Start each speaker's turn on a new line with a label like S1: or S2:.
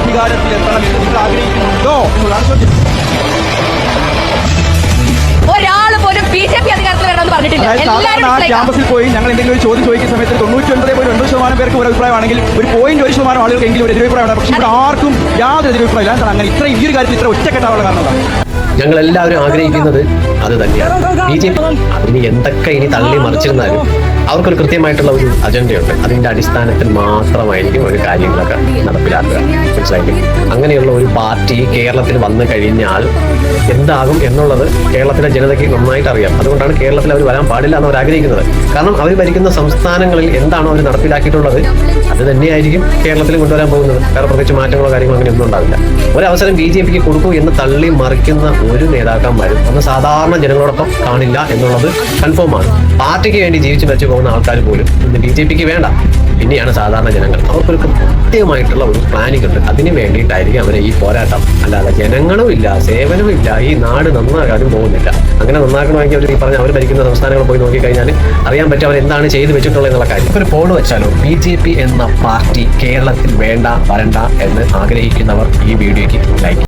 S1: അധികാരത്തിൽ എത്തണം എന്ന് നിങ്ങൾ ആഗ്രഹിക്കുന്നുണ്ടോ എന്നുള്ളതാണ് ചോദ്യം.
S2: ഒരാൾ പോലും ബിജെപി അധികാരത്തിൽ വരണമെന്ന് പറഞ്ഞിട്ടില്ല.
S1: ക്യാമ്പസിൽ പോയി ഞങ്ങൾ എന്തെങ്കിലും ഒരു ചോദ്യം ചോദിക്കുന്ന സമയത്ത് 99.9% പേർക്ക് ഒരു അഭിപ്രായമാണെങ്കിൽ 1% ആളുകൾക്കെങ്കിലും ഒരു എതിരഭിപ്രായമാണ്. പക്ഷേ ഇവിടെ ആർക്കും യാതൊരു എതിരഭിപ്രായമില്ല. എന്താണ് അങ്ങനെ ഇത്രയും ഈ ഒരു കാര്യത്തിൽ ഇത്ര ഒറ്റക്കെട്ടാവുള്ള കാരണം എന്താണ്?
S3: ഞങ്ങളെല്ലാവരും ആഗ്രഹിക്കുന്നത് അത് തന്നെയാണ്. ബിജെപി ഇനി എന്തൊക്കെ ഇനി തള്ളി മറിച്ചിരുന്നാലും അവർക്കൊരു കൃത്യമായിട്ടുള്ള ഒരു അജണ്ടയുണ്ട്. അതിന്റെ അടിസ്ഥാനത്തിൽ മാത്രമായിരിക്കും ഒരു കാര്യങ്ങളൊക്കെ നടപ്പിലാക്കുക. മനസ്സിലായില്ലേ? അങ്ങനെയുള്ള ഒരു പാർട്ടി കേരളത്തിൽ വന്നു കഴിഞ്ഞാൽ എന്താകും എന്നുള്ളത് കേരളത്തിലെ ജനതയ്ക്ക് നന്നായിട്ട് അറിയാം. അതുകൊണ്ടാണ് കേരളത്തിൽ അവർ വരാൻ പാടില്ല എന്ന് അവർ ആഗ്രഹിക്കുന്നത്. കാരണം അവർ ഭരിക്കുന്ന സംസ്ഥാനങ്ങളിൽ എന്താണോ അവർ നടപ്പിലാക്കിയിട്ടുള്ളത് അത് തന്നെയായിരിക്കും കേരളത്തിൽ കൊണ്ടുവരാൻ പോകുന്നത്. വേറെ പ്രത്യേകിച്ച് മാറ്റങ്ങളോ കാര്യങ്ങളോ അങ്ങനെ ഒന്നും ഉണ്ടാവില്ല. ഒരവസരം ബിജെപിക്ക് കൊടുക്കൂ എന്ന് തള്ളി മറിക്കുന്ന ഒരു നേതാക്കന്മാരും ഒന്ന് സാധാരണ ജനങ്ങളോടൊപ്പം കാണില്ല എന്നുള്ളത് കൺഫേം ആണ്. പാർട്ടിക്ക് വേണ്ടി ജീവിച്ചു മരിച്ചു പോകുന്ന ആൾക്കാർ പോലും ഇന്ന് ബിജെപിക്ക് വേണ്ട. പിന്നെയാണ് സാധാരണ ജനങ്ങൾ. അവർക്കൊരു കൃത്യമായിട്ടുള്ള ഒരു പ്ലാനിംഗ് ഉണ്ട്. അതിന് വേണ്ടിയിട്ടായിരിക്കും അവരെ ഈ പോരാട്ടം. അല്ലാതെ ജനങ്ങളും ഇല്ല, സേവനവും ഇല്ല, ഈ നാട് നന്നാകാനും പോകുന്നില്ല. അങ്ങനെ നന്നാക്കണമെങ്കിൽ അവർ ഈ പറഞ്ഞ അവർ ഭരിക്കുന്ന സംസ്ഥാനങ്ങൾ പോയി നോക്കിക്കഴിഞ്ഞാൽ അറിയാൻ പറ്റും അവർ എന്താണ് ചെയ്തു വെച്ചിട്ടുള്ളത് എന്നുള്ള കാര്യം. ഒരു പോൾ വെച്ചാലോ ബിജെപി എന്ന പാർട്ടി കേരളത്തിൽ വേണ്ട, വരണ്ട എന്ന് ആഗ്രഹിക്കുന്നവർ ഈ വീഡിയോയ്ക്ക് ലൈക്ക്